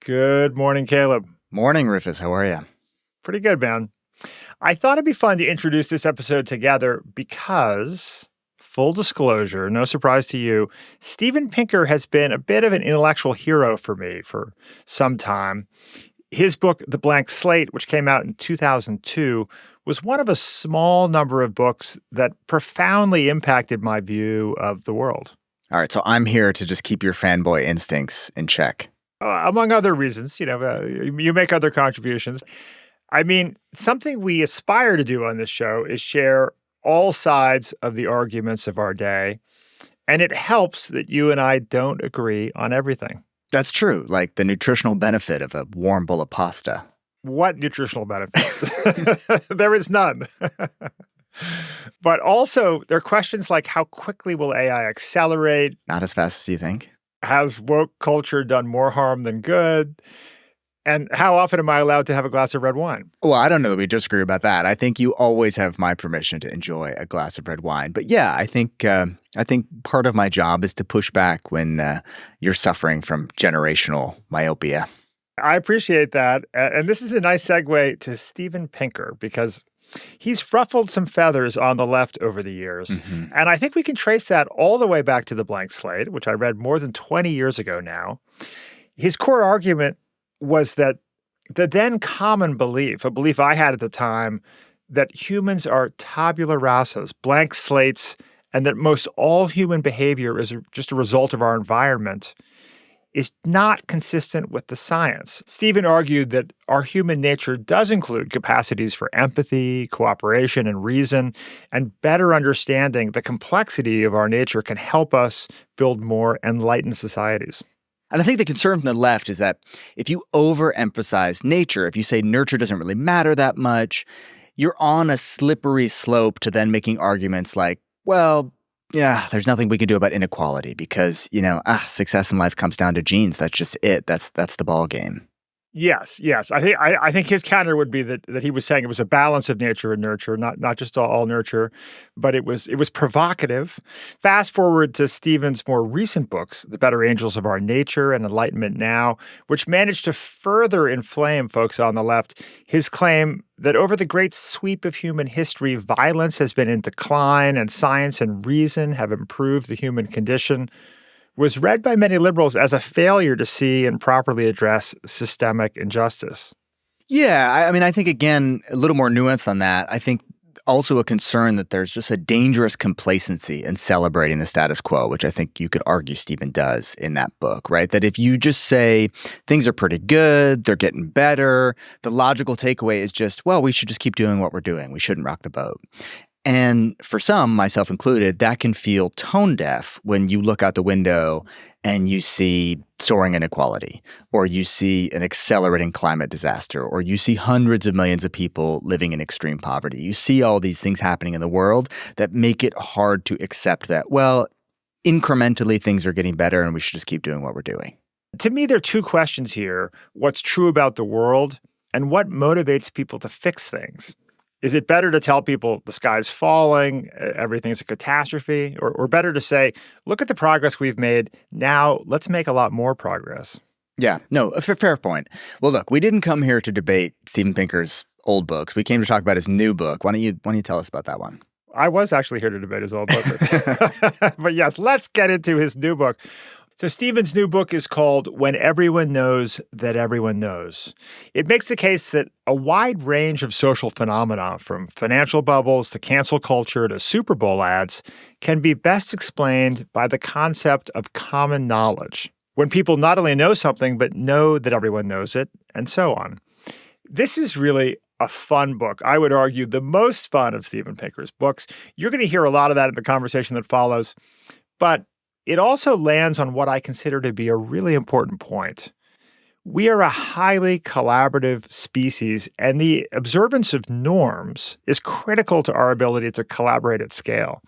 Good morning, Caleb. Morning, Rufus. How are you? Pretty good, man. I thought it'd be fun to introduce this episode together because, full disclosure, no surprise to you, Steven Pinker has been a bit of an intellectual hero for me for some time. His book, The Blank Slate, which came out in 2002, was one of a small number of books that profoundly impacted my view of the world. All right, so I'm here to just keep your fanboy instincts in check. Among other reasons, you make other contributions. I mean, something we aspire to do on this show is share all sides of the arguments of our day, and it helps that you and I don't agree on everything. That's true, like the nutritional benefit of a warm bowl of pasta. What nutritional benefit? There is none. But also, there are questions like how quickly will AI accelerate? Not as fast as you think. Has woke culture done more harm than good? And how often am I allowed to have a glass of red wine? Well, I don't know that we disagree about that. I think you always have my permission to enjoy a glass of red wine. But yeah, I think part of my job is to push back when you're suffering from generational myopia. I appreciate that. And this is a nice segue to Steven Pinker because he's ruffled some feathers on the left over the years. Mm-hmm. And I think we can trace that all the way back to The Blank Slate, which I read more than 20 years ago now. His core argument was that the then common belief, a belief I had at the time, that humans are tabula rasas, blank slates, and that most all human behavior is just a result of our environment, is not consistent with the science. Steven argued that our human nature does include capacities for empathy, cooperation, and reason, and better understanding the complexity of our nature can help us build more enlightened societies. And I think the concern from the left is that if you overemphasize nature, if you say nurture doesn't really matter that much, you're on a slippery slope to then making arguments like, well, yeah, there's nothing we can do about inequality because, success in life comes down to genes. That's just it. That's the ball game. Yes. I think his counter would be that he was saying it was a balance of nature and nurture, not just all nurture, but it was provocative. Fast forward to Steven's more recent books, The Better Angels of Our Nature and Enlightenment Now, which managed to further inflame folks on the left. His claim that over the great sweep of human history, violence has been in decline and science and reason have improved the human condition was read by many liberals as a failure to see and properly address systemic injustice. Yeah, I think, again, a little more nuance on that. I think also a concern that there's just a dangerous complacency in celebrating the status quo, which I think you could argue Steven does in that book, right? That if you just say things are pretty good, they're getting better, the logical takeaway is just, well, we should just keep doing what we're doing. We shouldn't rock the boat. And for some, myself included, that can feel tone deaf when you look out the window and you see soaring inequality, or you see an accelerating climate disaster, or you see hundreds of millions of people living in extreme poverty. You see all these things happening in the world that make it hard to accept that, well, incrementally things are getting better and we should just keep doing what we're doing. To me, there are two questions here. What's true about the world and what motivates people to fix things? Is it better to tell people the sky's falling, everything's a catastrophe, or better to say, look at the progress we've made, now let's make a lot more progress? Yeah, no, a fair point. Well, look, we didn't come here to debate Steven Pinker's old books. We came to talk about his new book. Why don't you tell us about that one? I was actually here to debate his old book. But yes, let's get into his new book. So Steven's new book is called When Everyone Knows That Everyone Knows. It makes the case that a wide range of social phenomena, from financial bubbles to cancel culture to Super Bowl ads, can be best explained by the concept of common knowledge. When people not only know something, but know that everyone knows it, and so on. This is really a fun book. I would argue the most fun of Steven Pinker's books. You're going to hear a lot of that in the conversation that follows. But it also lands on what I consider to be a really important point. We are a highly collaborative species, and the observance of norms is critical to our ability to collaborate at scale.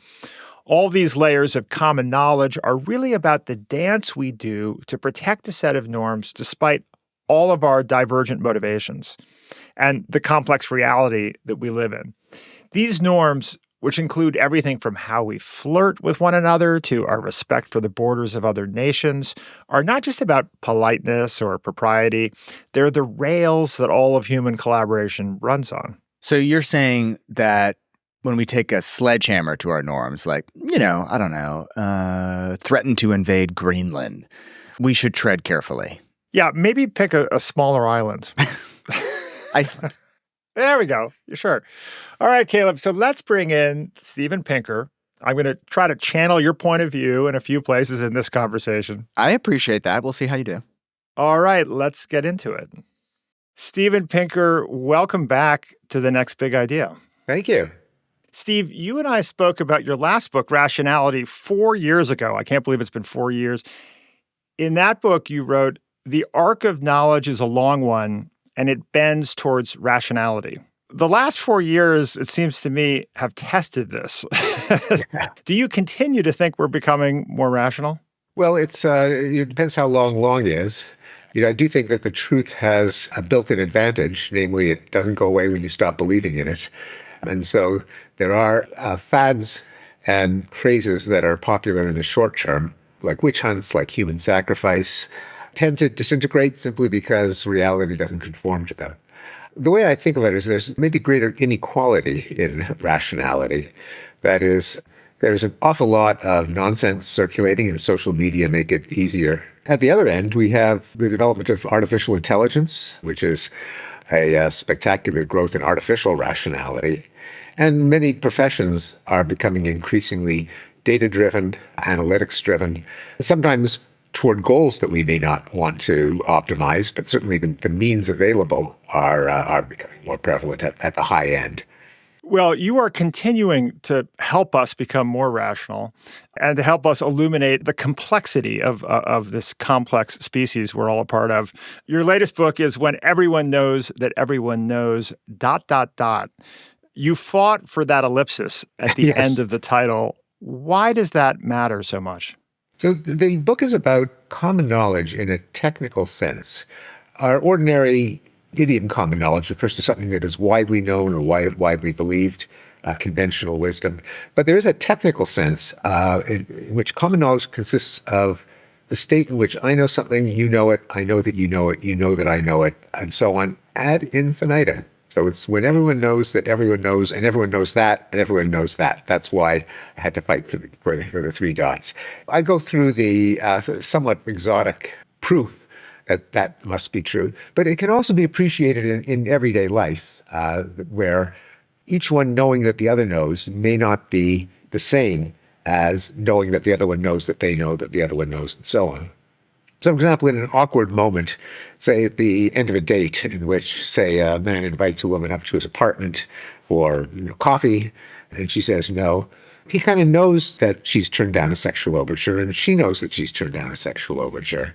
All these layers of common knowledge are really about the dance we do to protect a set of norms despite all of our divergent motivations and the complex reality that we live in. These norms, which include everything from how we flirt with one another to our respect for the borders of other nations, are not just about politeness or propriety. They're the rails that all of human collaboration runs on. So you're saying that when we take a sledgehammer to our norms, like, I don't know, threaten to invade Greenland, we should tread carefully. Yeah, maybe pick a smaller island. There we go. Sure. All right, Caleb. So let's bring in Steven Pinker. I'm going to try to channel your point of view in a few places in this conversation. I appreciate that. We'll see how you do. All right, let's get into it. Steven Pinker, welcome back to The Next Big Idea. Thank you. Steve, you and I spoke about your last book, Rationality, 4 years ago. I can't believe it's been 4 years. In that book, you wrote, "The arc of knowledge is a long one, and it bends towards rationality." The last 4 years, it seems to me, have tested this. Do you continue to think we're becoming more rational? Well, it depends how long is. I do think that the truth has a built-in advantage, namely it doesn't go away when you stop believing in it. And so there are fads and crazes that are popular in the short term, like witch hunts, like human sacrifice, tend to disintegrate simply because reality doesn't conform to them. The way I think of it is there's maybe greater inequality in rationality. That is, there's an awful lot of nonsense circulating, and social media make it easier. At the other end, we have the development of artificial intelligence, which is a spectacular growth in artificial rationality. And many professions are becoming increasingly data-driven, analytics-driven, sometimes toward goals that we may not want to optimize, but certainly the means available are becoming more prevalent at the high end. Well, you are continuing to help us become more rational and to help us illuminate the complexity of this complex species we're all a part of. Your latest book is When Everyone Knows That Everyone Knows, ... You fought for that ellipsis at the end of the title. Why does that matter so much? So the book is about common knowledge in a technical sense. Our ordinary idiom common knowledge refers to something that is widely known or widely believed, conventional wisdom. But there is a technical sense in which common knowledge consists of the state in which I know something, you know it, I know that you know it, you know that I know it, and so on, ad infinitum. So it's when everyone knows that everyone knows, and everyone knows that, and everyone knows that. That's why I had to fight for the 3 dots. I go through the somewhat exotic proof that must be true. But it can also be appreciated in everyday life, where each one knowing that the other knows may not be the same as knowing that the other one knows that they know that the other one knows, and so on. So, for example, in an awkward moment, say at the end of a date in which, say, a man invites a woman up to his apartment for coffee, and she says no, he kind of knows that she's turned down a sexual overture, and she knows that she's turned down a sexual overture.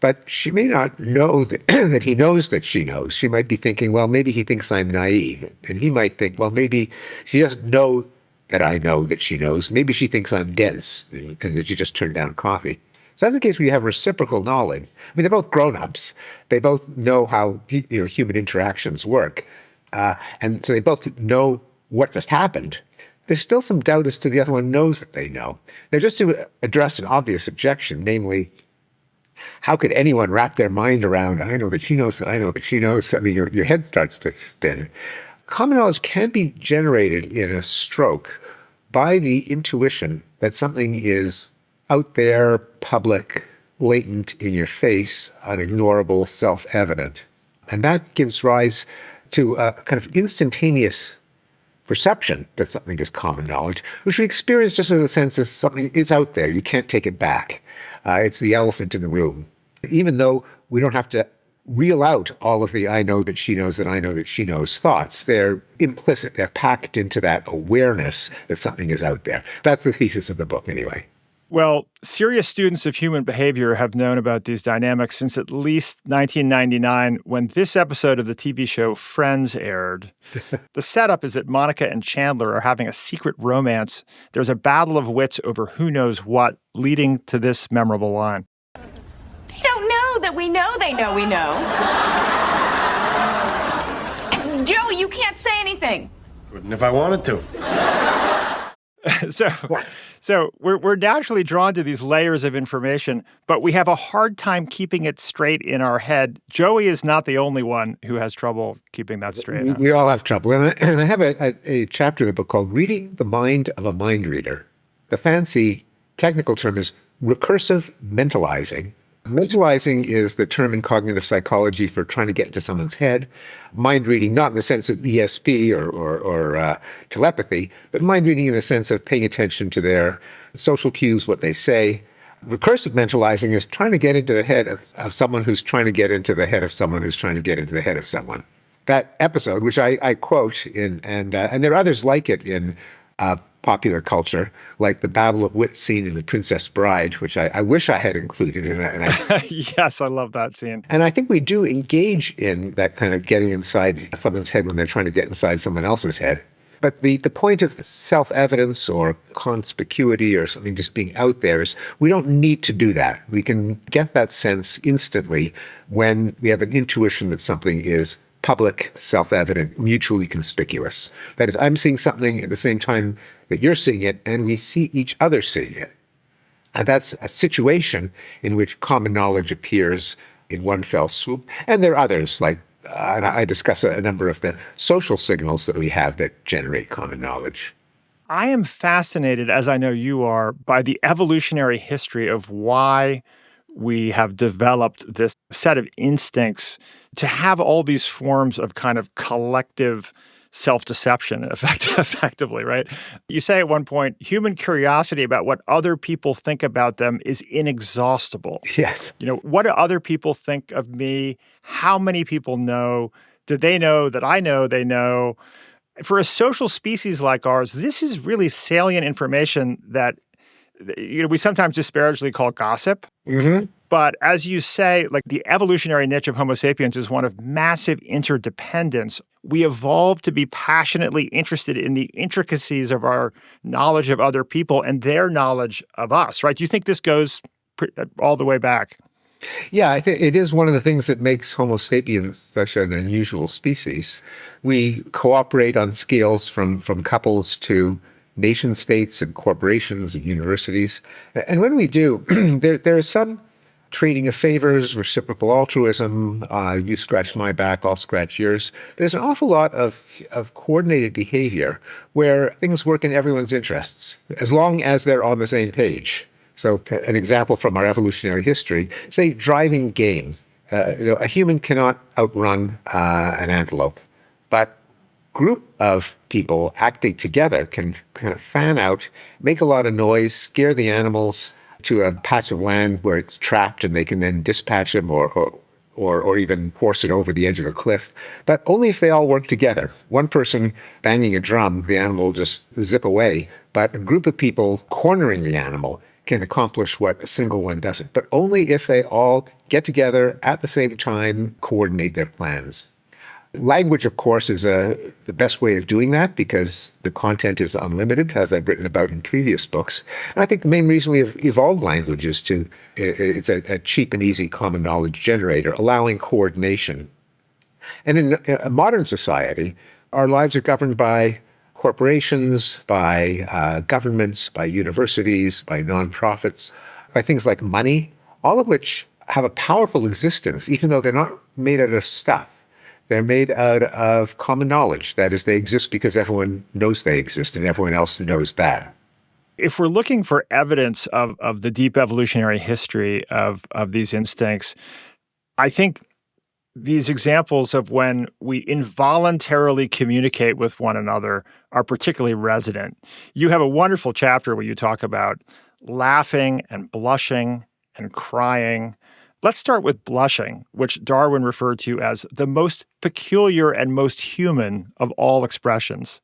But she may not know that he knows that she knows. She might be thinking, well, maybe he thinks I'm naive. And he might think, well, maybe she doesn't know that I know that she knows. Maybe she thinks I'm dense and that she just turned down coffee. So that's the case where you have reciprocal knowledge. I mean, they're both grown-ups. They both know how human interactions work. And so they both know what just happened. There's still some doubt as to the other one knows that they know. Now, just to address an obvious objection, namely, how could anyone wrap their mind around, I know that she knows that I know that she knows? I mean, your head starts to spin. Common knowledge can be generated in a stroke by the intuition that something is out there, public, latent, in your face, unignorable, self-evident. And that gives rise to a kind of instantaneous perception that something is common knowledge, which we experience just in the sense that something is out there. You can't take it back. It's the elephant in the room. Even though we don't have to reel out all of the I know that she knows that I know that she knows thoughts, they're implicit, they're packed into that awareness that something is out there. That's the thesis of the book anyway. Well, serious students of human behavior have known about these dynamics since at least 1999, when this episode of the TV show Friends aired. The setup is that Monica and Chandler are having a secret romance. There's a battle of wits over who knows what, leading to this memorable line. They don't know that we know they know we know. And Joey, you can't say anything. Couldn't if I wanted to. So, so we're naturally drawn to these layers of information, but we have a hard time keeping it straight in our head. Joey is not the only one who has trouble keeping that straight. We all have trouble. And I have a chapter in the book called Reading the Mind of a Mind Reader. The fancy technical term is recursive mentalizing. Mentalizing is the term in cognitive psychology for trying to get into someone's head. Mind reading, not in the sense of ESP or telepathy, but mind reading in the sense of paying attention to their social cues, what they say. Recursive mentalizing is trying to get into the head of someone who's trying to get into the head of someone who's trying to get into the head of someone. That episode, which I quote, and there are others like it in popular culture, like the Battle of Wits scene in The Princess Bride, which I wish I had included in it. Yes, I love that scene. And I think we do engage in that kind of getting inside someone's head when they're trying to get inside someone else's head. But the point of self-evidence or conspicuity or something just being out there is we don't need to do that. We can get that sense instantly when we have an intuition that something is public, self-evident, mutually conspicuous. That if I'm seeing something at the same time that you're seeing it, and we see each other seeing it. And that's a situation in which common knowledge appears in one fell swoop. And there are others, like and I discuss a number of the social signals that we have that generate common knowledge. I am fascinated, as I know you are, by the evolutionary history of why we have developed this set of instincts to have all these forms of kind of collective self-deception effectively, right? You say at one point, human curiosity about what other people think about them is inexhaustible. Yes. You know, what do other people think of me? How many people know? Do they know that I know they know? For a social species like ours, this is really salient information that we sometimes disparagingly call gossip. Mm-hmm. But as you say, like the evolutionary niche of Homo sapiens is one of massive interdependence. We evolved to be passionately interested in the intricacies of our knowledge of other people and their knowledge of us, right? Do you think this goes all the way back? Yeah, I think it is one of the things that makes Homo sapiens such an unusual species. We cooperate on scales from couples to nation states and corporations and universities. And when we do, there is some trading of favors, reciprocal altruism, you scratch my back, I'll scratch yours. There's an awful lot of coordinated behavior where things work in everyone's interests, as long as they're on the same page. So an example from our evolutionary history, say driving game. A human cannot outrun an antelope, but group of people acting together can kind of fan out, make a lot of noise, scare the animals to a patch of land where it's trapped, and they can then dispatch them or even force it over the edge of a cliff. But only if they all work together. One person banging a drum, the animal will just zip away. But a group of people cornering the animal can accomplish what a single one doesn't. But only if they all get together at the same time, coordinate their plans. Language, of course, is the best way of doing that because the content is unlimited, as I've written about in previous books. And I think the main reason we have evolved language is it's a cheap and easy common knowledge generator, allowing coordination. And in a modern society, our lives are governed by corporations, by governments, by universities, by nonprofits, by things like money, all of which have a powerful existence, even though they're not made out of stuff. They're made out of common knowledge. That is, they exist because everyone knows they exist and everyone else knows that. If we're looking for evidence of the deep evolutionary history of these instincts, I think these examples of when we involuntarily communicate with one another are particularly resonant. You have a wonderful chapter where you talk about laughing and blushing and crying. Let's start with blushing, which Darwin referred to as the most peculiar and most human of all expressions.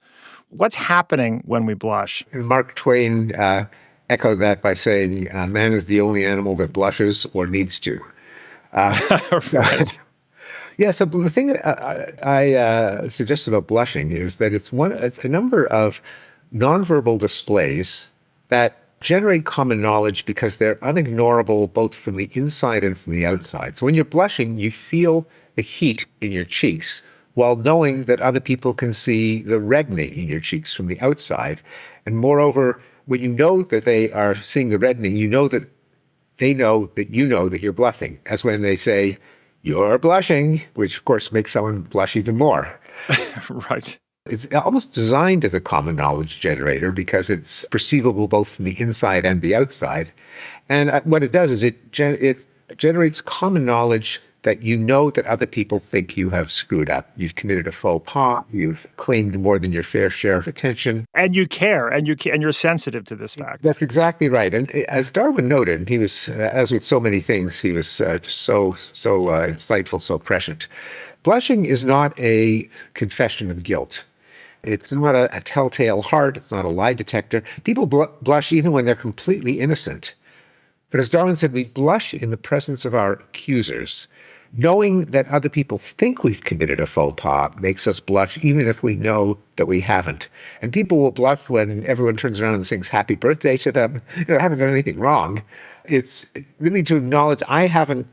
What's happening when we blush? Mark Twain echoed that by saying, man is the only animal that blushes or needs to. Right. Yeah, so the thing that I suggest about blushing is that it's a number of nonverbal displays that generate common knowledge because they're unignorable both from the inside and from the outside. So when you're blushing, you feel the heat in your cheeks while knowing that other people can see the reddening in your cheeks from the outside. And moreover, when you know that they are seeing the reddening, you know that they know that you know that you're blushing, as when they say, "You're blushing," which of course makes someone blush even more. Right. It's almost designed as a common knowledge generator because it's perceivable both from the inside and the outside. And what it does is it generates common knowledge that you know that other people think you have screwed up. You've committed a faux pas. You've claimed more than your fair share of attention. And you care, and you're sensitive to this fact. That's exactly right. And as Darwin noted, he was, as with so many things, he was so insightful, so prescient. Blushing is not a confession of guilt. It's not a telltale heart. It's not a lie detector. People blush even when they're completely innocent. But as Darwin said, we blush in the presence of our accusers. Knowing that other people think we've committed a faux pas makes us blush even if we know that we haven't. And people will blush when everyone turns around and sings happy birthday to them. I haven't done anything wrong. It's really to acknowledge I haven't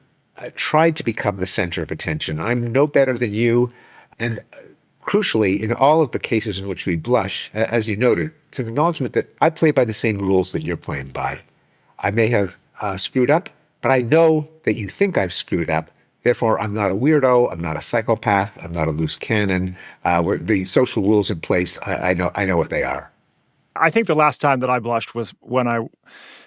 tried to become the center of attention. I'm no better than you. And crucially, in all of the cases in which we blush, as you noted, it's an acknowledgement that I play by the same rules that you're playing by. I may have screwed up, but I know that you think I've screwed up. Therefore, I'm not a weirdo. I'm not a psychopath. I'm not a loose cannon. Where the social rules in place, I know what they are. I think the last time that I blushed was when I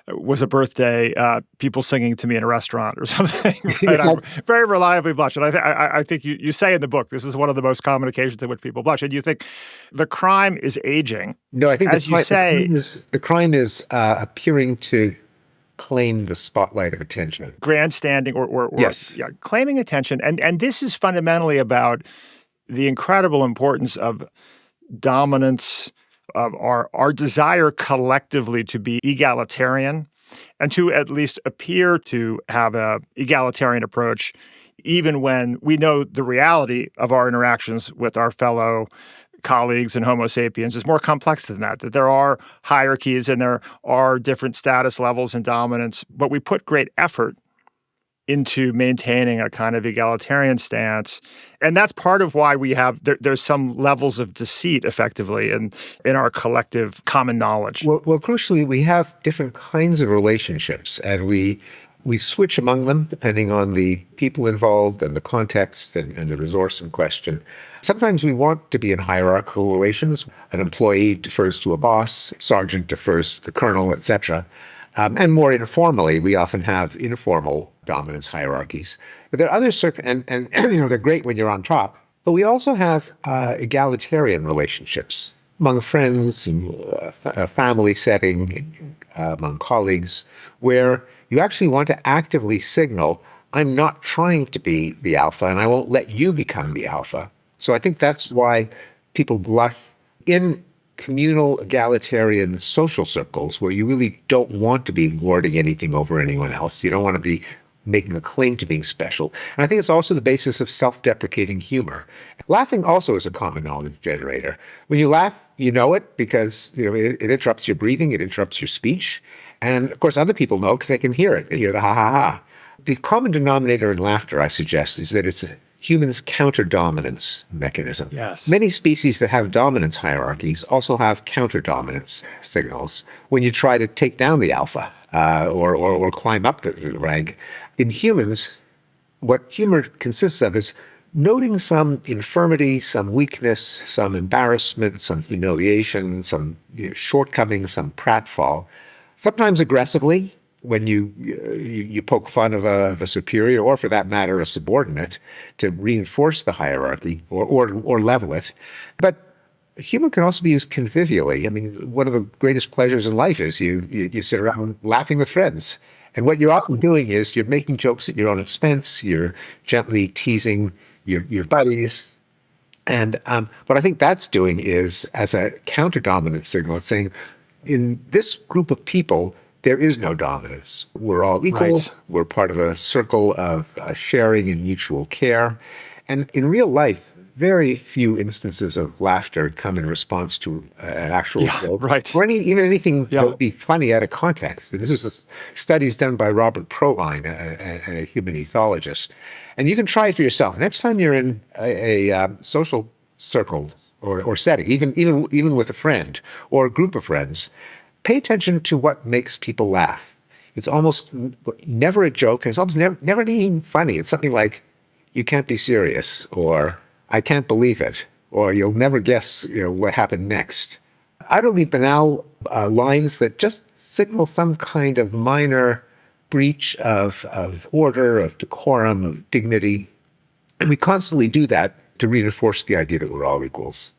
was a birthday, people singing to me in a restaurant or something. Right? I very reliably blush. And I think you say in the book, this is one of the most common occasions in which people blush. And you think the crime is aging. No, I think as you say, the crime is appearing to claim the spotlight of attention. Grandstanding or yes. Yeah, claiming attention. And this is fundamentally about the incredible importance of dominance, of our desire collectively to be egalitarian and to at least appear to have a egalitarian approach, even when we know the reality of our interactions with our fellow colleagues and Homo sapiens is more complex than that there are hierarchies and there are different status levels and dominance, but we put great effort into maintaining a kind of egalitarian stance. And that's part of why we have, there's some levels of deceit, effectively, in our collective common knowledge. Well, crucially, we have different kinds of relationships, and we switch among them depending on the people involved and the context and the resource in question. Sometimes we want to be in hierarchical relations. An employee defers to a boss, sergeant defers to the colonel, etc. And more informally, we often have informal dominance hierarchies. But there are other and they're great when you're on top. But we also have egalitarian relationships among friends, in a family setting, among colleagues, where you actually want to actively signal, I'm not trying to be the alpha, and I won't let you become the alpha. So I think that's why people blush in communal, egalitarian social circles where you really don't want to be lording anything over anyone else. You don't want to be making a claim to being special. And I think it's also the basis of self-deprecating humor. Laughing also is a common knowledge generator. When you laugh, you know it because it interrupts your breathing, it interrupts your speech. And of course, other people know because they can hear it. They hear the ha ha ha. The common denominator in laughter, I suggest, is that it's a human's counter-dominance mechanism. Yes. Many species that have dominance hierarchies also have counter-dominance signals. When you try to take down the alpha or climb up the rank, in humans, what humor consists of is noting some infirmity, some weakness, some embarrassment, some humiliation, some shortcoming, some pratfall, sometimes aggressively, when you poke fun of a superior, or for that matter, a subordinate, to reinforce the hierarchy or level it. But humor can also be used convivially. I mean, one of the greatest pleasures in life is you sit around laughing with friends. And what you're often doing is you're making jokes at your own expense. You're gently teasing your buddies. And what I think that's doing is, as a counter-dominant signal, it's saying, in this group of people, there is no dominance. We're all equal. Right. We're part of a circle of sharing and mutual care. And in real life, very few instances of laughter come in response to an actual joke. Right. Or even anything that would be funny out of context. And this is studies done by Robert Provine, a human ethologist. And you can try it for yourself. Next time you're in a social circle or setting, even with a friend or a group of friends, pay attention to what makes people laugh. It's almost never a joke, and it's almost never even funny. It's something like, "You can't be serious," or "I can't believe it," or "You'll never guess, what happened next." Utterly banal lines that just signal some kind of minor breach of order, of decorum, of dignity. And we constantly do that to reinforce the idea that we're all equals.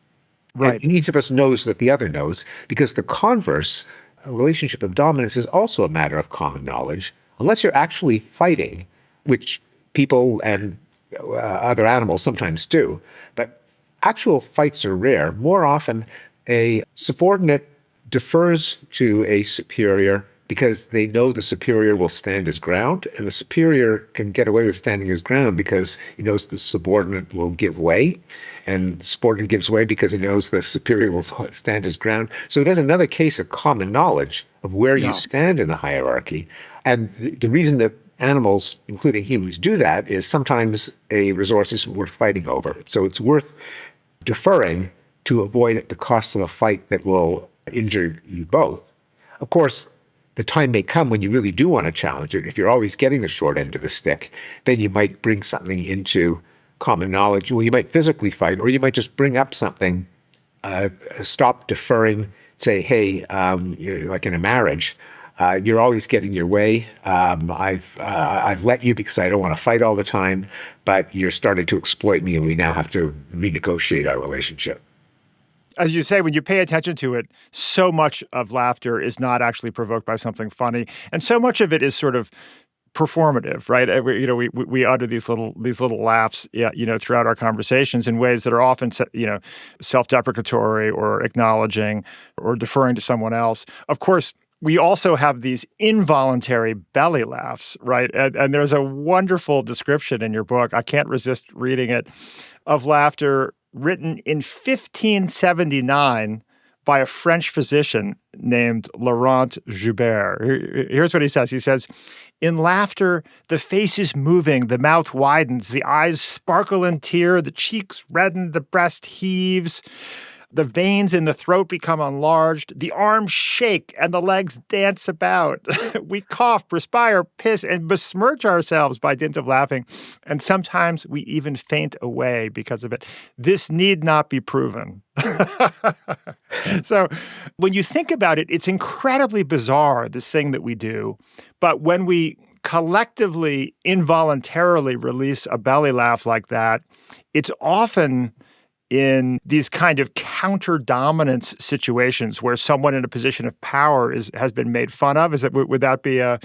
Right. And each of us knows that the other knows, because the converse, a relationship of dominance, is also a matter of common knowledge, unless you're actually fighting, which people and other animals sometimes do. But actual fights are rare. More often, a subordinate defers to a superior because they know the superior will stand his ground, and the superior can get away with standing his ground because he knows the subordinate will give way, and the subordinate gives way because he knows the superior will stand his ground. So it is another case of common knowledge of where you stand in the hierarchy. And the reason that animals, including humans, do that is sometimes a resource isn't worth fighting over. So it's worth deferring to avoid at the cost of a fight that will injure you both. Of course, the time may come when you really do want to challenge it. If you're always getting the short end of the stick, then you might bring something into common knowledge. Well, you might physically fight, or you might just bring up something, stop deferring, say, "Hey, like in a marriage, you're always getting your way. I've let you because I don't want to fight all the time, but you're starting to exploit me, and we now have to renegotiate our relationship." As you say, when you pay attention to it, so much of laughter is not actually provoked by something funny, and so much of it is sort of performative, right? We utter these little laughs, throughout our conversations in ways that are often, self-deprecatory or acknowledging or deferring to someone else. Of course, we also have these involuntary belly laughs, right? And there's a wonderful description in your book, I can't resist reading it, of laughter written in 1579 by a French physician named Laurent Joubert. Here's what he says. He says, "In laughter, the face is moving, the mouth widens, the eyes sparkle and tear, the cheeks redden, the breast heaves, the veins in the throat become enlarged, the arms shake, and the legs dance about. We cough, perspire, piss, and besmirch ourselves by dint of laughing, and sometimes we even faint away because of it. This need not be proven." So when you think about it, it's incredibly bizarre, this thing that we do. But when we collectively, involuntarily release a belly laugh like that, it's often in these kind of counter-dominance situations where someone in a position of power has been made fun of. Would that be a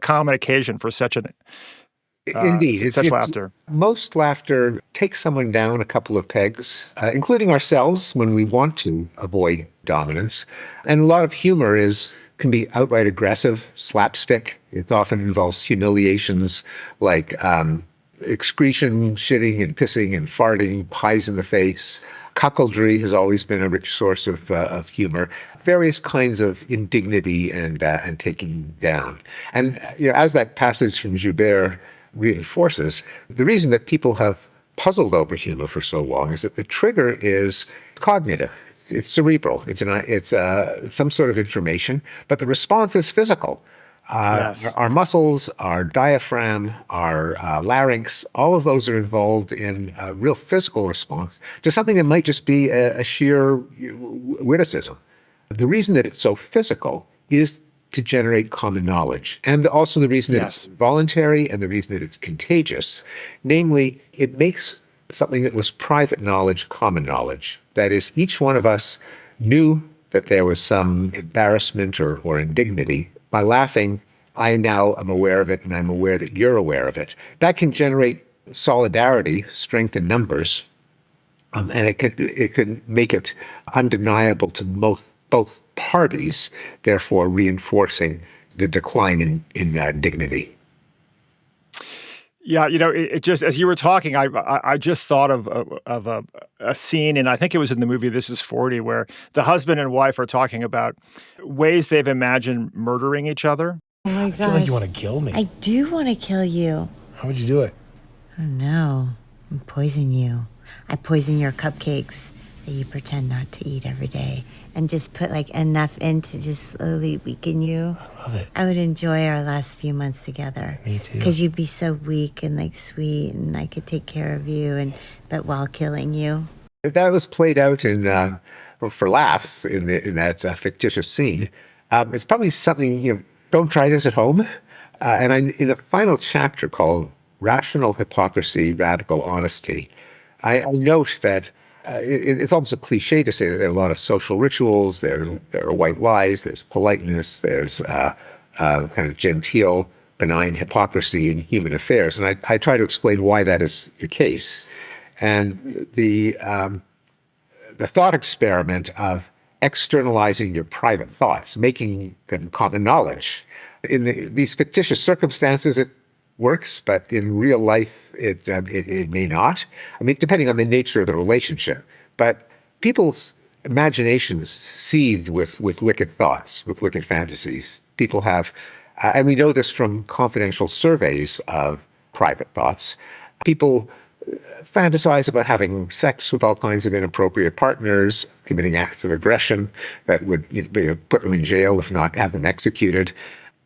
common occasion for such Indeed. such laughter? Most laughter takes someone down a couple of pegs, including ourselves when we want to avoid dominance. And a lot of humor can be outright aggressive, slapstick. It often involves humiliations like excretion, shitting and pissing and farting, pies in the face. Cuckoldry has always been a rich source of humor. Various kinds of indignity and taking down. And as that passage from Joubert reinforces, the reason that people have puzzled over humor for so long is that the trigger is cognitive. It's cerebral. It's some sort of information, but the response is physical. Yes. Our muscles, our diaphragm, our larynx, all of those are involved in a real physical response to something that might just be a sheer witticism. The reason that it's so physical is to generate common knowledge, and also the reason that it's voluntary and the reason that it's contagious. Namely, it makes something that was private knowledge common knowledge. That is, each one of us knew that there was some embarrassment or indignity. By laughing, I now am aware of it, and I'm aware that you're aware of it. That can generate solidarity, strength in numbers, and it could make it undeniable to both parties, therefore reinforcing the decline in dignity. Yeah, it just, as you were talking, I just thought of a scene, and I think it was in the movie This Is 40, where the husband and wife are talking about ways they've imagined murdering each other. Oh my I feel like you want to kill me. I do want to kill you. How would you do it? I don't know. Poison you. I poison your cupcakes that you pretend not to eat every day and just put like enough in to just slowly weaken you. I love it. I would enjoy our last few months together. Me too. Because you'd be so weak and like sweet, and I could take care of you, but while killing you. That was played out for laughs in that fictitious scene. It's probably something, don't try this at home. In the final chapter called Rational Hypocrisy, Radical Honesty, I note that it's almost a cliche to say that there are a lot of social rituals, there are white lies, there's politeness, there's kind of genteel, benign hypocrisy in human affairs. And I try to explain why that is the case. And the thought experiment of externalizing your private thoughts, making them common knowledge. In these fictitious circumstances, it works, but in real life, it may not. I mean, depending on the nature of the relationship. But people's imaginations seethe with wicked thoughts, with wicked fantasies. People have, and we know this from confidential surveys of private thoughts, people fantasize about having sex with all kinds of inappropriate partners, committing acts of aggression that would put them in jail, if not have them executed.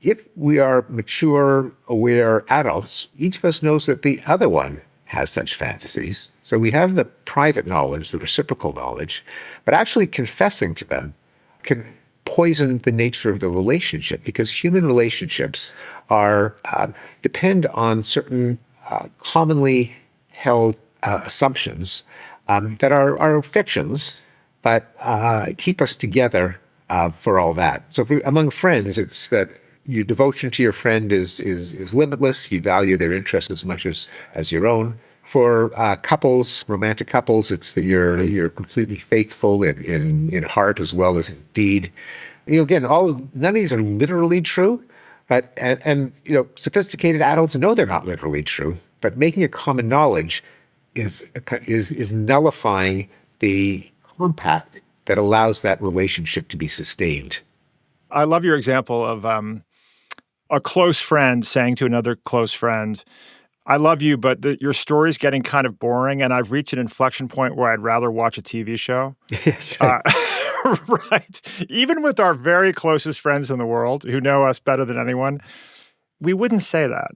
If we are mature, aware adults, each of us knows that the other one has such fantasies. So we have the private knowledge, the reciprocal knowledge, but actually confessing to them can poison the nature of the relationship, because human relationships are depend on certain commonly held assumptions that are fictions, but keep us together for all that. So among friends, it's that your devotion to your friend is limitless. You value their interests as much as your own. For couples, romantic couples, it's that you're completely faithful in heart as well as in deed. Again, none of these are literally true, but and sophisticated adults know they're not literally true. But making it common knowledge is nullifying the compact that allows that relationship to be sustained. I love your example of a close friend saying to another close friend, I love you, but your story's getting kind of boring, and I've reached an inflection point where I'd rather watch a TV show. Yes. Right. Even with our very closest friends in the world who know us better than anyone, we wouldn't say that.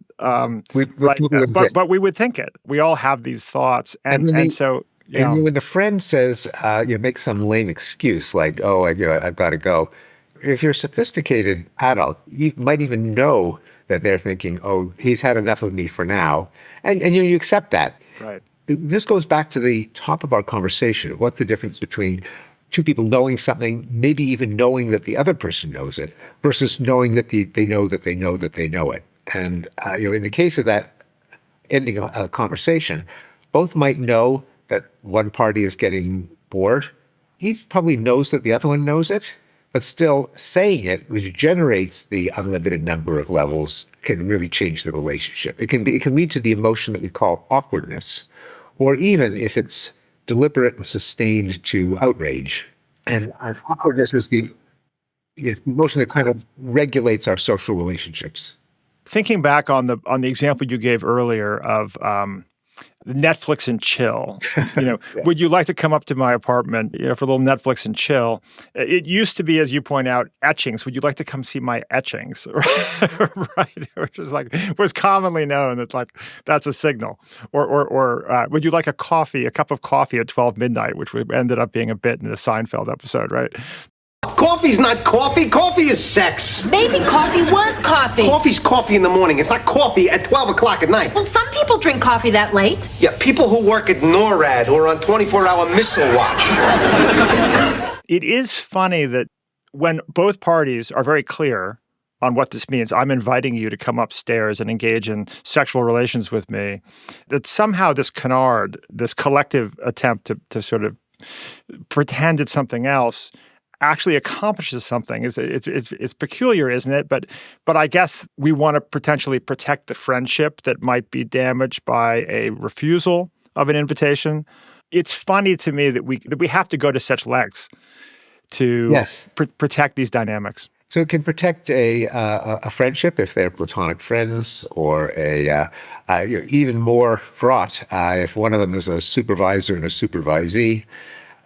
But we would think it. We all have these thoughts. And so... And when the friend says, make some lame excuse like, oh, I've got to go. If you're a sophisticated adult, you might even know that they're thinking, oh, he's had enough of me for now. And you accept that. Right. This goes back to the top of our conversation. What's the difference between two people knowing something, maybe even knowing that the other person knows it, versus knowing that they know that they know that they know it. And, in the case of that ending a conversation, both might know that one party is getting bored. Each probably knows that the other one knows it, but still saying it, which generates the unlimited number of levels, can really change the relationship. It can lead to the emotion that we call awkwardness, or even if it's deliberate and sustained, to outrage. And awkwardness is the emotion that kind of regulates our social relationships. Thinking back on the example you gave earlier of Netflix and chill. Would you like to come up to my apartment for a little Netflix and chill? It used to be, as you point out, etchings. Would you like to come see my etchings? Right, which was commonly known that that's a signal. Or would you like a cup of coffee at 12 midnight, which ended up being a bit in the Seinfeld episode, right? Coffee's not coffee. Coffee is sex. Maybe coffee was coffee. Coffee's coffee in the morning. It's not coffee at 12 o'clock at night. Well, some people drink coffee that late. Yeah, people who work at NORAD or on 24-hour missile watch. It is funny that when both parties are very clear on what this means, I'm inviting you to come upstairs and engage in sexual relations with me, that somehow this canard, this collective attempt to sort of pretend it's something else, actually accomplishes something. It's peculiar, isn't it? But I guess we want to potentially protect the friendship that might be damaged by a refusal of an invitation. It's funny to me that we have to go to such lengths to protect these dynamics. So it can protect a friendship if they're platonic friends, or even more fraught if one of them is a supervisor and a supervisee,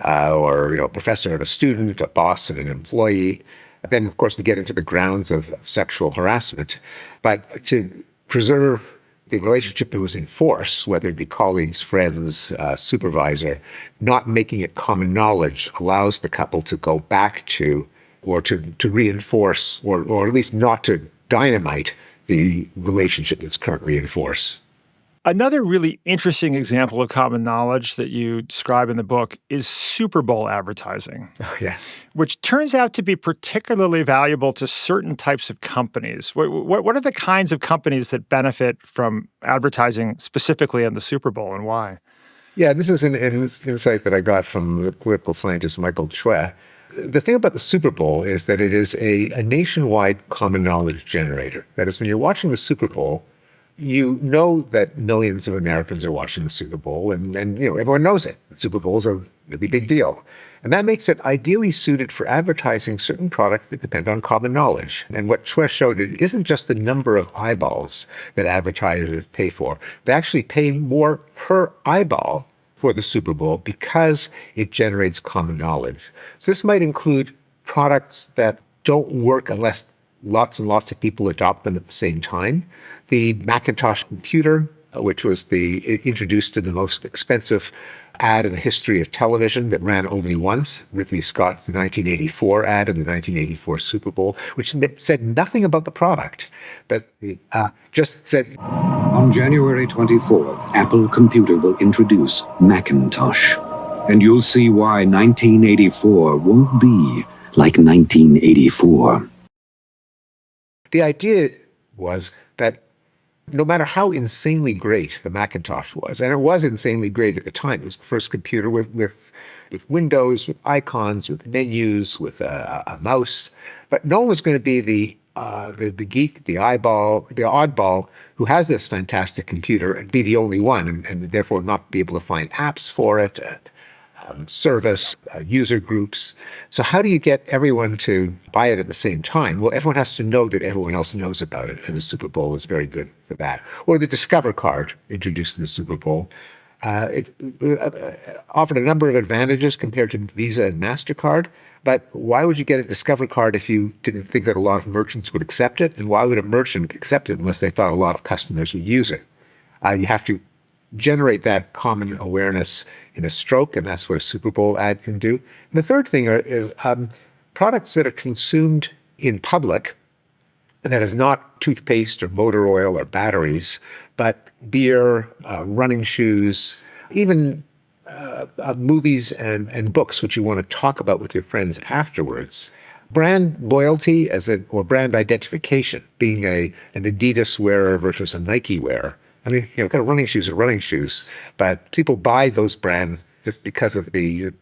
or a professor and a student, a boss and an employee. Then, of course, we get into the grounds of sexual harassment. But to preserve the relationship that was in force, whether it be colleagues, friends, supervisor, not making it common knowledge allows the couple to go back to, or to reinforce, or at least not to dynamite the relationship that's currently in force. Another really interesting example of common knowledge that you describe in the book is Super Bowl advertising. Oh, yeah. Which turns out to be particularly valuable to certain types of companies. What are the kinds of companies that benefit from advertising specifically in the Super Bowl, and why? Yeah, this is an insight that I got from the political scientist Michael Chue. The thing about the Super Bowl is that it is a nationwide common knowledge generator. That is, when you're watching the Super Bowl, you know that millions of Americans are watching the Super Bowl, and everyone knows it. The Super Bowl is a really big deal. And that makes it ideally suited for advertising certain products that depend on common knowledge. And what Chue showed, it isn't just the number of eyeballs that advertisers pay for. They actually pay more per eyeball for the Super Bowl because it generates common knowledge. So this might include products that don't work unless lots and lots of people adopt them at the same time. The Macintosh computer, which was introduced in the most expensive ad in the history of television that ran only once, Ridley Scott's 1984 ad in the 1984 Super Bowl, which said nothing about the product, but just said, on January 24th, Apple Computer will introduce Macintosh, and you'll see why 1984 won't be like 1984. The idea was that no matter how insanely great the Macintosh was, and it was insanely great at the time, it was the first computer with windows, with icons, with menus, with a mouse, but no one was going to be the geek, the oddball who has this fantastic computer and be the only one, and therefore not be able to find apps for it, service, user groups. So how do you get everyone to buy it at the same time? Well, everyone has to know that everyone else knows about it, and the Super Bowl is very good for that. Or the Discover card introduced in the Super Bowl. It offered a number of advantages compared to Visa and MasterCard, but why would you get a Discover card if you didn't think that a lot of merchants would accept it? And why would a merchant accept it unless they thought a lot of customers would use it? You have to generate that common awareness in a stroke, and that's what a Super Bowl ad can do. And the third thing is products that are consumed in public, that is not toothpaste or motor oil or batteries, but beer, running shoes, even movies and books, which you want to talk about with your friends afterwards. Brand loyalty or brand identification, being an Adidas wearer versus a Nike wearer. I mean, kind of running shoes are running shoes, but people buy those brands just because of the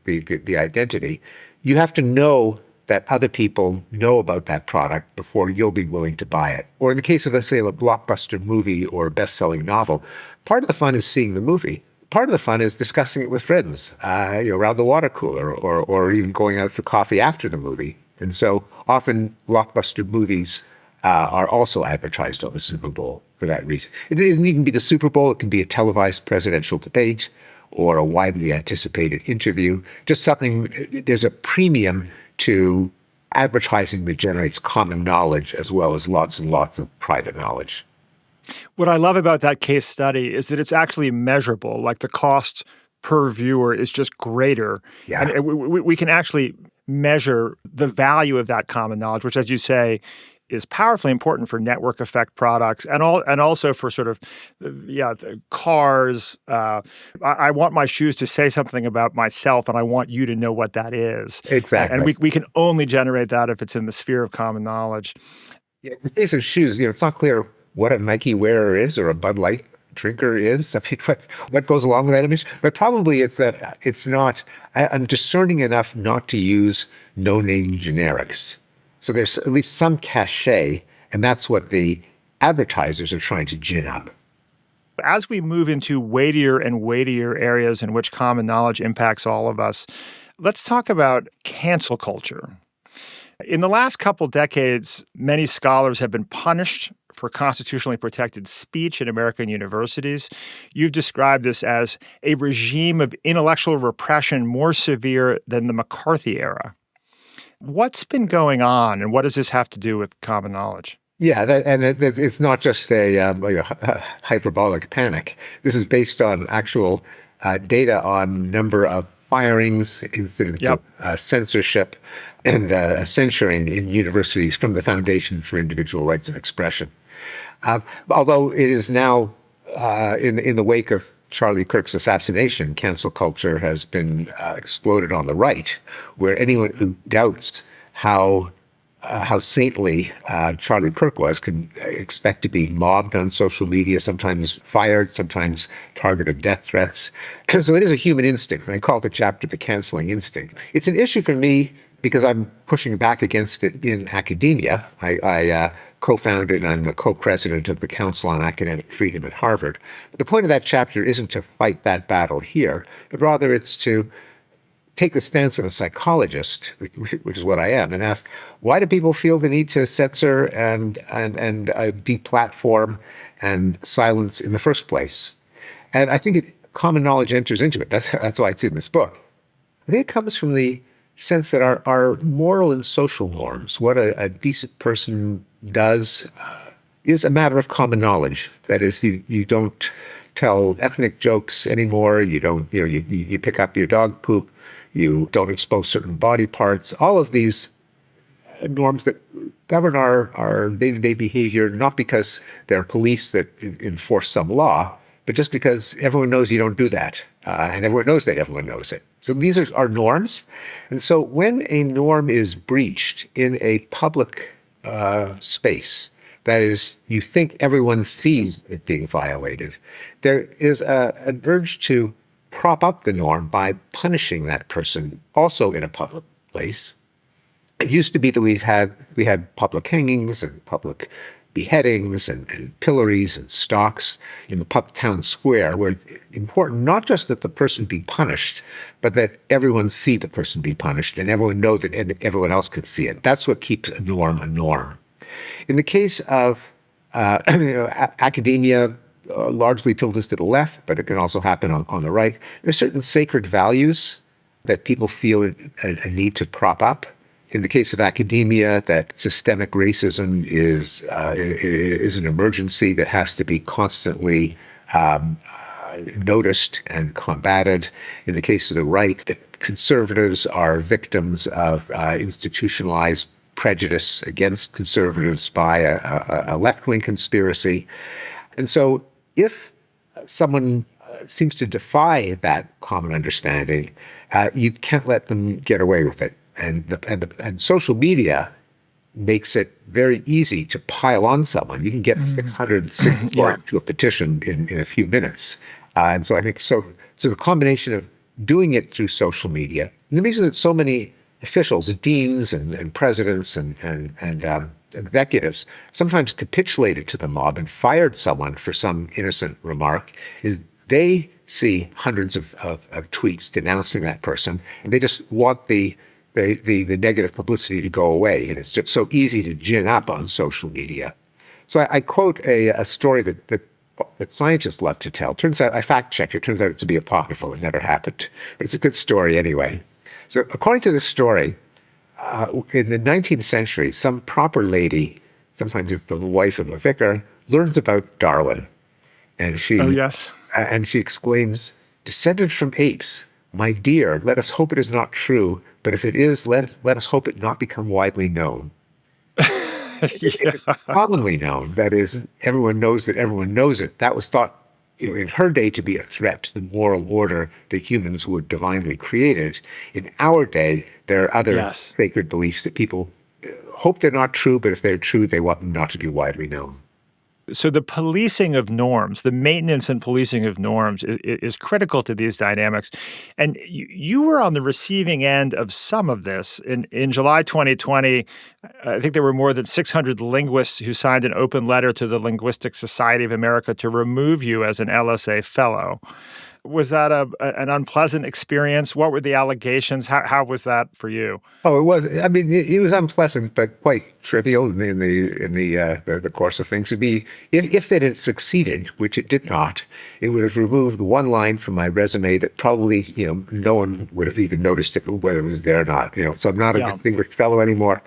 identity. You have to know that other people know about that product before you'll be willing to buy it. Or in the case of, let's say, a blockbuster movie or a best-selling novel, part of the fun is seeing the movie. Part of the fun is discussing it with friends, around the water cooler, or even going out for coffee after the movie. And so often blockbuster movies are also advertised on the Super Bowl for that reason. It doesn't even be the Super Bowl. It can be a televised presidential debate or a widely anticipated interview. Just something, there's a premium to advertising that generates common knowledge as well as lots and lots of private knowledge. What I love about that case study is that it's actually measurable. Like the cost per viewer is just greater. Yeah. And we can actually measure the value of that common knowledge, which, as you say, is powerfully important for network effect products and also for sort of, cars. I want my shoes to say something about myself, and I want you to know what that is. Exactly. And we can only generate that if it's in the sphere of common knowledge. Yeah, in the case of shoes, it's not clear what a Nike wearer is or a Bud Light drinker is. I mean, what goes along with that image? But probably it's that it's not, I'm discerning enough not to use no-name generics. So there's at least some cachet, and that's what the advertisers are trying to gin up. As we move into weightier and weightier areas in which common knowledge impacts all of us, let's talk about cancel culture. In the last couple decades, many scholars have been punished for constitutionally protected speech in American universities. You've described this as a regime of intellectual repression more severe than the McCarthy era. What's been going on, and what does this have to do with common knowledge? Yeah, it's not just a hyperbolic panic. This is based on actual data on number of firings, incidents of censorship, and censuring in universities from the Foundation for Individual Rights of Expression. Although it is now, in the wake of Charlie Kirk's assassination, cancel culture has been exploded on the right, where anyone who doubts how saintly Charlie Kirk was can expect to be mobbed on social media, sometimes fired, sometimes targeted death threats. So it is a human instinct, and I call the chapter the canceling instinct. It's an issue for me because I'm pushing back against it in academia. I co-founded and I'm a co-president of the Council on Academic Freedom at Harvard. But the point of that chapter isn't to fight that battle here, but rather it's to take the stance of a psychologist, which is what I am, and ask, why do people feel the need to censor and deplatform and silence in the first place? And I think common knowledge enters into it. That's why it's in this book. I think it comes from the sense that our moral and social norms, what a decent person does, is a matter of common knowledge. That is, you don't tell ethnic jokes anymore. You don't, you pick up your dog poop. You don't expose certain body parts. All of these norms that govern our day-to-day behavior, not because they're police that enforce some law, but just because everyone knows you don't do that. And everyone knows that everyone knows it. So these are our norms. And so when a norm is breached in a public space, that is, you think everyone sees it being violated, there is an urge to prop up the norm by punishing that person also in a public place. It used to be that we had public hangings and public beheadings and pillories and stocks in the town square, where it's important not just that the person be punished, but that everyone see the person be punished and everyone know that everyone else can see it. That's what keeps a norm a norm. In the case of academia, largely tilted to the left, but it can also happen on the right. There are certain sacred values that people feel a need to prop up. In the case of academia, that systemic racism is an emergency that has to be constantly noticed and combated. In the case of the right, that conservatives are victims of institutionalized prejudice against conservatives by a left-wing conspiracy. And so if someone seems to defy that common understanding, you can't let them get away with it. And social media makes it very easy to pile on someone. You can get 600 signatures to a petition in a few minutes. And so I think so the combination of doing it through social media, and the reason that so many officials, deans and presidents and executives sometimes capitulated to the mob and fired someone for some innocent remark is they see hundreds of tweets denouncing that person, and they just want the negative publicity to go away. And it's just so easy to gin up on social media. So I quote a story that scientists love to tell. Turns out, I fact-checked it, turns out to be apocryphal. It never happened. But it's a good story anyway. So according to this story, in the 19th century, some proper lady, sometimes it's the wife of a vicar, learns about Darwin. And she exclaims, "Descended from apes, my dear, let us hope it is not true, but if it is, let us hope it not become widely known." It's commonly known, that is, everyone knows that everyone knows it. That was thought in her day to be a threat to the moral order that humans were divinely created. In our day, there are other sacred beliefs that people hope they're not true, but if they're true, they want them not to be widely known. So the policing of norms, the maintenance and policing of norms is critical to these dynamics. And you were on the receiving end of some of this. In July 2020, I think there were more than 600 linguists who signed an open letter to the Linguistic Society of America to remove you as an LSA fellow. an unpleasant experience? What were the allegations? How was that for you? Oh, it was. I mean, it was unpleasant, but quite trivial in the course of things. It'd be if it had succeeded, which it did not, it would have removed one line from my resume that probably no one would have even noticed whether it was there or not. So I'm not a distinguished fellow anymore.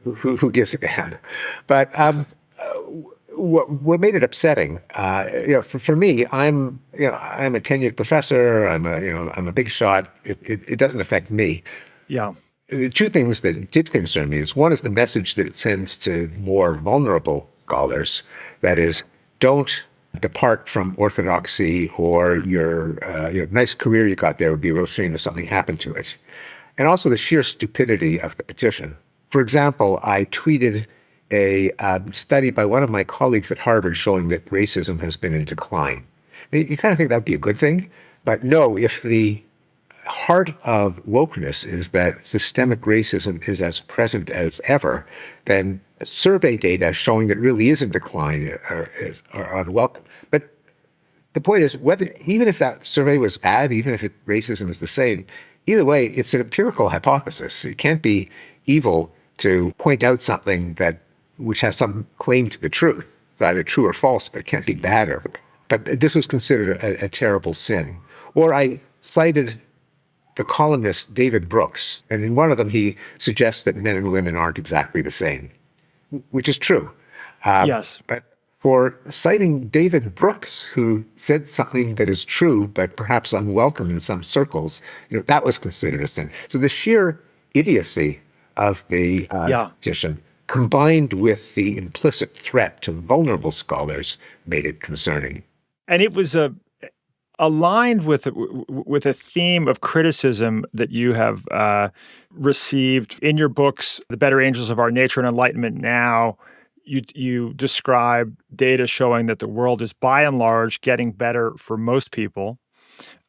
Who gives a damn? But what made it upsetting, for me, I'm a tenured professor. I'm a big shot. It doesn't affect me. Yeah. The two things that did concern me is one is the message that it sends to more vulnerable scholars. That is, don't depart from orthodoxy, or your nice career you got there would be a real shame if something happened to it. And also the sheer stupidity of the petition. For example, I tweeted a study by one of my colleagues at Harvard showing that racism has been in decline. You kind of think that would be a good thing, but no, if the heart of wokeness is that systemic racism is as present as ever, then survey data showing that it really is in decline are unwelcome. But the point is, even if that survey was bad, even if racism is the same, either way, it's an empirical hypothesis. It can't be evil to point out something which has some claim to the truth. It's either true or false, but it can't be bad. But this was considered a terrible sin. Or I cited the columnist David Brooks, and in one of them he suggests that men and women aren't exactly the same, which is true. Yes. But for citing David Brooks, who said something that is true but perhaps unwelcome in some circles, that was considered a sin. So the sheer idiocy of the petition, combined with the implicit threat to vulnerable scholars, made it concerning. And it was aligned with a theme of criticism that you have received in your books, The Better Angels of Our Nature and Enlightenment Now. You describe data showing that the world is by and large getting better for most people.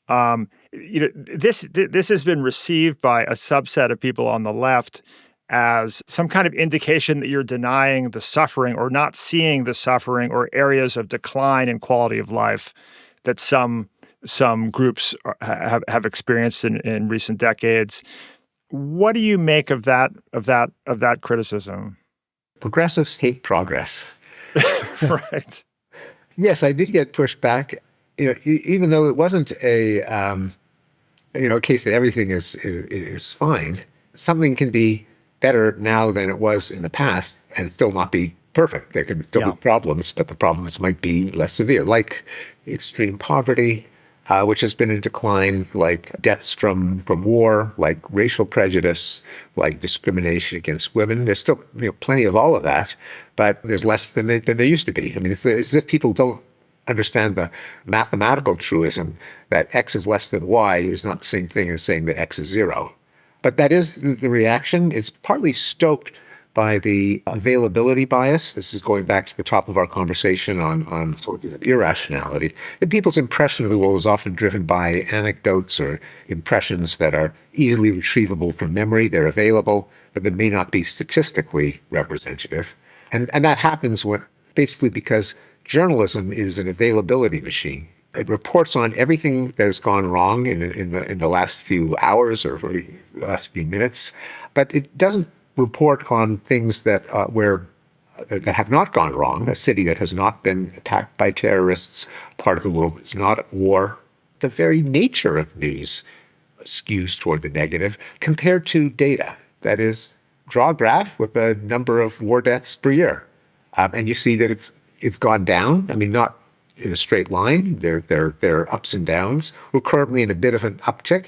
This has been received by a subset of people on the left as some kind of indication that you're denying the suffering or not seeing the suffering or areas of decline in quality of life that some groups have experienced in recent decades. What do you make of that criticism? Progressives hate progress. Right. Yes, I did get pushed back. Even though it wasn't a case that everything is fine, something can be better now than it was in the past and still not be perfect. There can still be problems, but the problems might be less severe, like extreme poverty, which has been in decline, like deaths from war, like racial prejudice, like discrimination against women. There's still plenty of all of that, but there's less than there used to be. I mean, it's as if people don't understand the mathematical truism that X is less than Y is not the same thing as saying that X is 0. But that is the reaction. It's partly stoked by the availability bias. This is going back to the top of our conversation on sort of irrationality. And people's impression of the world is often driven by anecdotes or impressions that are easily retrievable from memory. They're available, but they may not be statistically representative. And that happens basically because journalism is an availability machine. It reports on everything that has gone wrong in the last few hours or the last few minutes, but it doesn't report on things that that have not gone wrong. A city that has not been attacked by terrorists, part of the world that's not at war. The very nature of news skews toward the negative compared to data. That is, draw a graph with the number of war deaths per year, and you see that it's gone down. I mean, not in a straight line. There are ups and downs. We're currently in a bit of an uptick,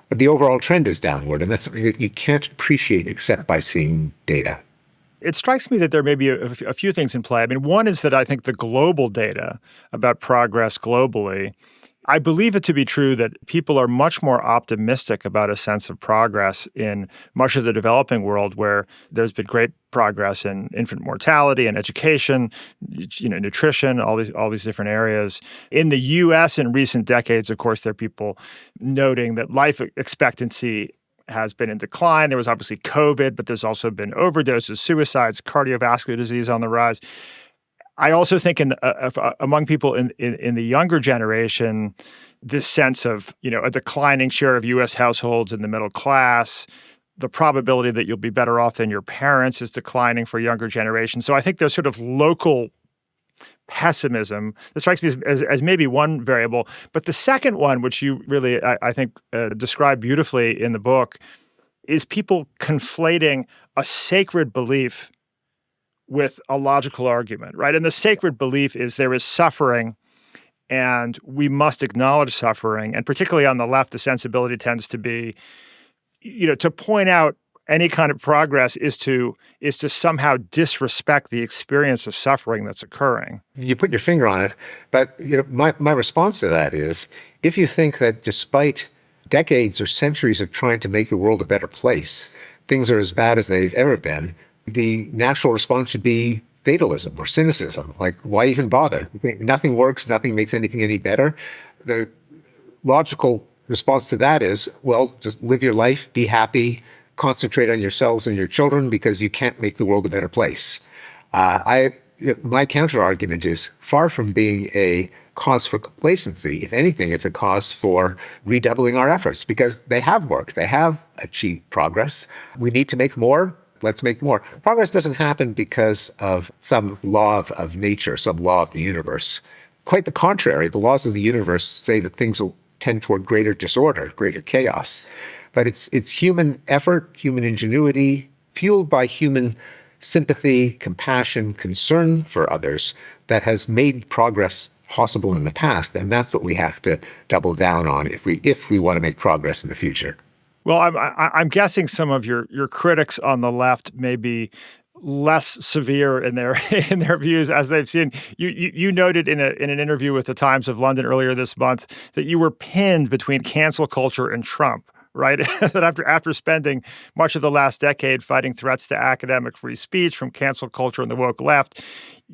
but the overall trend is downward, and that's something that you can't appreciate except by seeing data. It strikes me that there may be a few things in play. I mean, one is that I think the global data about progress globally, I believe it to be true that people are much more optimistic about a sense of progress in much of the developing world, where there's been great progress in infant mortality and education, nutrition, all these different areas. In the U.S. in recent decades, of course, there are people noting that life expectancy has been in decline. There was obviously COVID, but there's also been overdoses, suicides, cardiovascular disease on the rise. I also think among people in the younger generation, this sense of, a declining share of U.S. households in the middle class. The probability that you'll be better off than your parents is declining for younger generations. So I think there's sort of local pessimism that strikes me as maybe one variable. But the second one, which you really, I think, describe beautifully in the book, is people conflating a sacred belief with a logical argument, right? And the sacred belief is there is suffering and we must acknowledge suffering. And particularly on the left, the sensibility tends to be, to point out any kind of progress is to somehow disrespect the experience of suffering that's occurring. You put your finger on it, but my response to that is, if you think that despite decades or centuries of trying to make the world a better place, things are as bad as they've ever been, the natural response should be fatalism or cynicism. Like, why even bother? Nothing works, nothing makes anything any better. The logical response to that is, well, just live your life, be happy, concentrate on yourselves and your children because you can't make the world a better place. My counter argument is far from being a cause for complacency. If anything, it's a cause for redoubling our efforts because they have worked. They have achieved progress. We need to make more. Let's make more. Progress doesn't happen because of some law of nature, some law of the universe. Quite the contrary. The laws of the universe say that things will tend toward greater disorder, greater chaos. But it's human effort, human ingenuity, fueled by human sympathy, compassion, concern for others that has made progress possible in the past. And that's what we have to double down on if we want to make progress in the future. Well, I'm guessing some of your critics on the left may be less severe in their views as they've seen. You noted in an interview with the Times of London earlier this month that you were pinned between cancel culture and Trump, right? That after spending much of the last decade fighting threats to academic free speech from cancel culture and the woke left,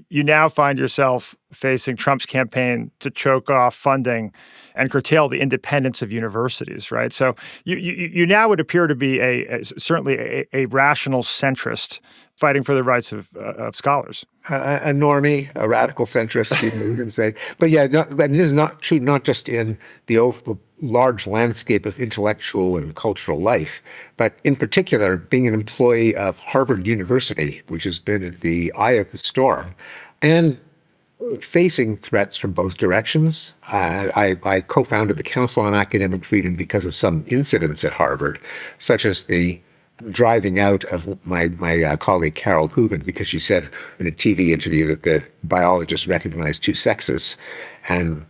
you now find yourself facing Trump's campaign to choke off funding and curtail the independence of universities, right? So you now would appear to be certainly a rational centrist fighting for the rights of scholars. A normie, a radical centrist, you can say. But yeah, this is not true, not just in the large landscape of intellectual and cultural life, but in particular, being an employee of Harvard University, which has been at the eye of the storm, and facing threats from both directions. I co-founded the Council on Academic Freedom because of some incidents at Harvard, such as the driving out of my colleague Carol Hooven because she said in a TV interview that the biologists recognized two sexes, and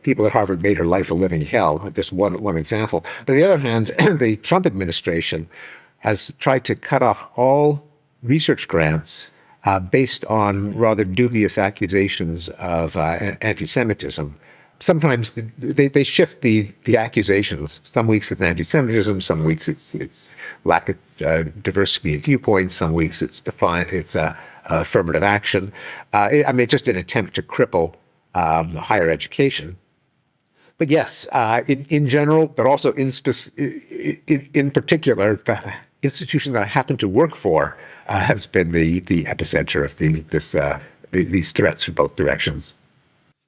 people at Harvard made her life a living hell. Just one example. But on the other hand, the Trump administration has tried to cut off all research grants based on rather dubious accusations of anti-Semitism. Sometimes they shift the accusations. Some weeks it's anti-Semitism, some weeks it's lack of diversity in viewpoints, some weeks it's affirmative action. Just an attempt to cripple higher education. But yes, in general, but also in particular, the institution that I happen to work for has been the epicenter of these threats from both directions.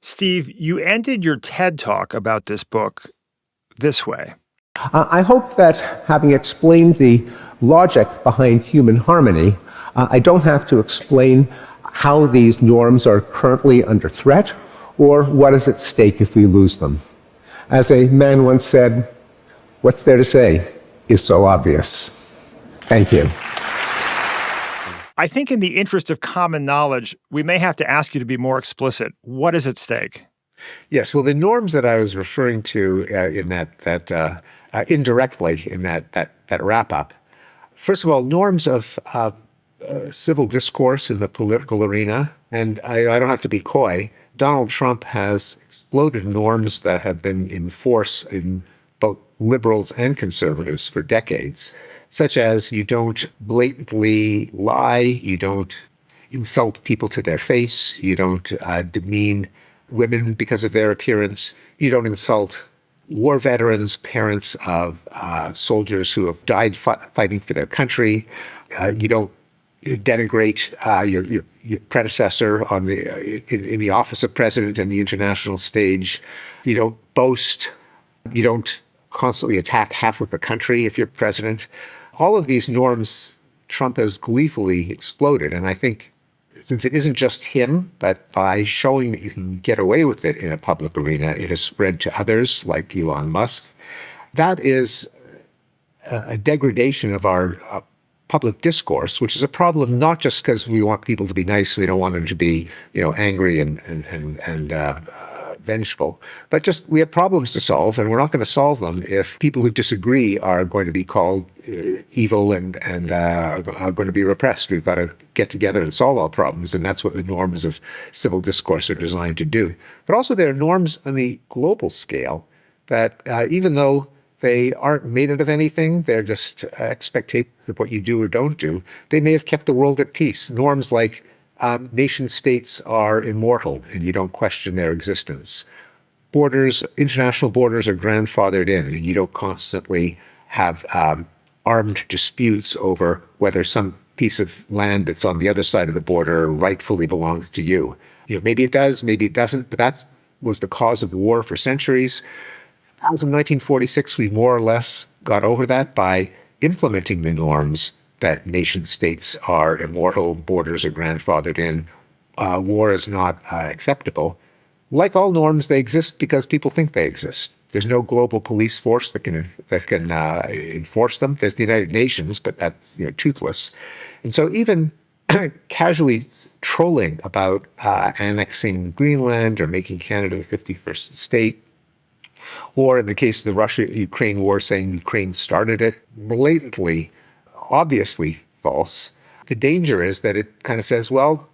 Steve, you ended your TED Talk about this book this way. I hope that having explained the logic behind human harmony, I don't have to explain how these norms are currently under threat or what is at stake if we lose them. As a man once said, what's there to say is so obvious. Thank you. I think in the interest of common knowledge, we may have to ask you to be more explicit. What is at stake? Yes, well, the norms that I was referring to in that indirectly in that wrap-up, first of all, norms of civil discourse in the political arena, and I don't have to be coy, Donald Trump has exploded norms that have been in force in both liberals and conservatives for decades, such as you don't blatantly lie, you don't insult people to their face, you don't demean women because of their appearance, you don't insult war veterans, parents of soldiers who have died fighting for their country, you don't denigrate your predecessor in the office of president and the international stage. You don't boast. You don't constantly attack half of the country if you're president. All of these norms Trump has gleefully exploded. And I think since it isn't just him, but by showing that you can get away with it in a public arena, it has spread to others like Elon Musk. That is a degradation of our public discourse, which is a problem not just because we want people to be nice, we don't want them to be, angry and vengeful, but just we have problems to solve, and we're not going to solve them if people who disagree are going to be called evil and are going to be repressed. We've got to get together and solve all problems, and that's what the norms of civil discourse are designed to do. But also there are norms on the global scale that even though they aren't made out of anything, they're just expectations of what you do or don't do, they may have kept the world at peace. Norms like nation states are immortal and you don't question their existence. International borders are grandfathered in and you don't constantly have armed disputes over whether some piece of land that's on the other side of the border rightfully belongs to you. Maybe it does, maybe it doesn't, but that was the cause of the war for centuries. As of 1946, we more or less got over that by implementing the norms that nation states are immortal, borders are grandfathered in, war is not acceptable. Like all norms, they exist because people think they exist. There's no global police force that can enforce them. There's the United Nations, but that's toothless. And so even casually trolling about annexing Greenland or making Canada the 51st state, or in the case of the Russia-Ukraine war, saying Ukraine started it, blatantly, obviously false. The danger is that it kind of says, well,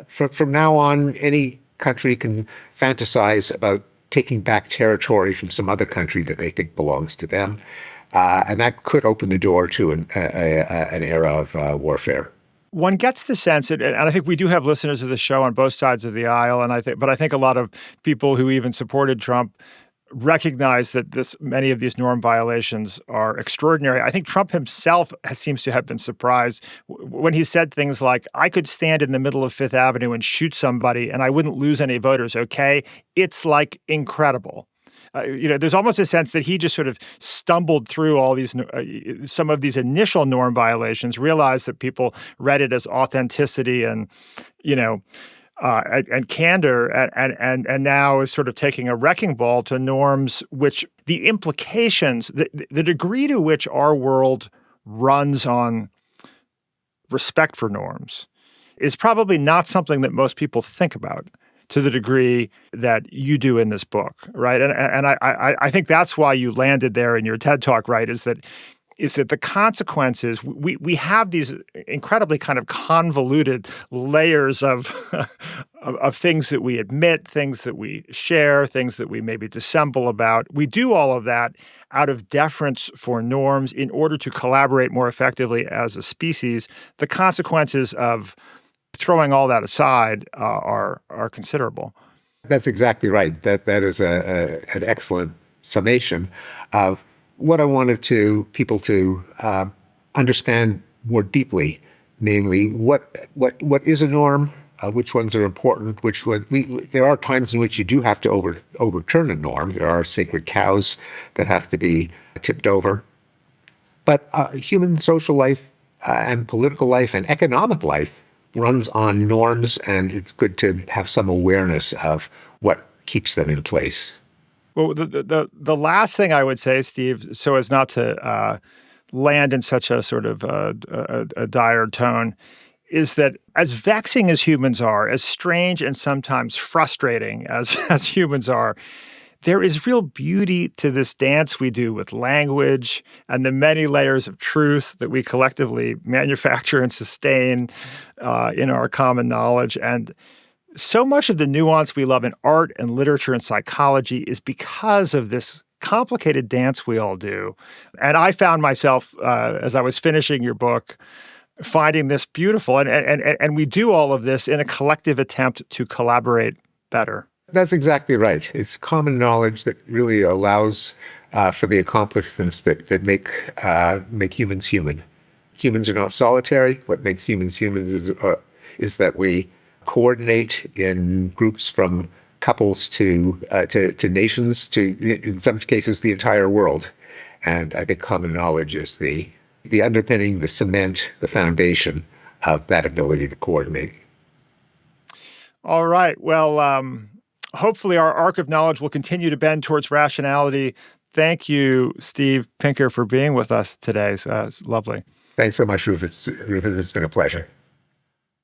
from now on, any country can fantasize about taking back territory from some other country that they think belongs to them. And that could open the door to an era of warfare. One gets the sense, and I think we do have listeners of the show on both sides of the aisle, but I think a lot of people who even supported Trump recognize that many of these norm violations are extraordinary. I think Trump himself seems to have been surprised when he said things like, I could stand in the middle of Fifth Avenue and shoot somebody and I wouldn't lose any voters, okay? It's like incredible. There's almost a sense that he just sort of stumbled through all these, some of these initial norm violations, realized that people read it as authenticity and candor, and now is sort of taking a wrecking ball to norms, which the implications, the degree to which our world runs on respect for norms is probably not something that most people think about to the degree that you do in this book, right? And I think that's why you landed there in your TED Talk, right? Is that the consequences, we have these incredibly kind of convoluted layers of things that we admit, things that we share, things that we maybe dissemble about. We do all of that out of deference for norms in order to collaborate more effectively as a species. The consequences of throwing all that aside are considerable. That's exactly right. That is an excellent summation of what I wanted people to understand more deeply, namely what is a norm, which ones are important, there are times in which you do have to overturn a norm. There are sacred cows that have to be tipped over. But human social life and political life and economic life runs on norms, and it's good to have some awareness of what keeps them in place. Well, the last thing I would say, Steve, so as not to land in such a sort of a dire tone, is that as vexing as humans are, as strange and sometimes frustrating as humans are, there is real beauty to this dance we do with language and the many layers of truth that we collectively manufacture and sustain in our common knowledge. And so much of the nuance we love in art and literature and psychology is because of this complicated dance we all do. And I found myself, as I was finishing your book, finding this beautiful. And we do all of this in a collective attempt to collaborate better. That's exactly right. It's common knowledge that really allows for the accomplishments that make humans human. humans are not solitary. What makes humans humans is that we coordinate in groups from couples to nations, to, in some cases, the entire world. And I think common knowledge is the underpinning, the cement, the foundation of that ability to coordinate. All right. Well, hopefully our arc of knowledge will continue to bend towards rationality. Thank you, Steve Pinker, for being with us today. It's lovely. Thanks so much, Rufus. It's been a pleasure.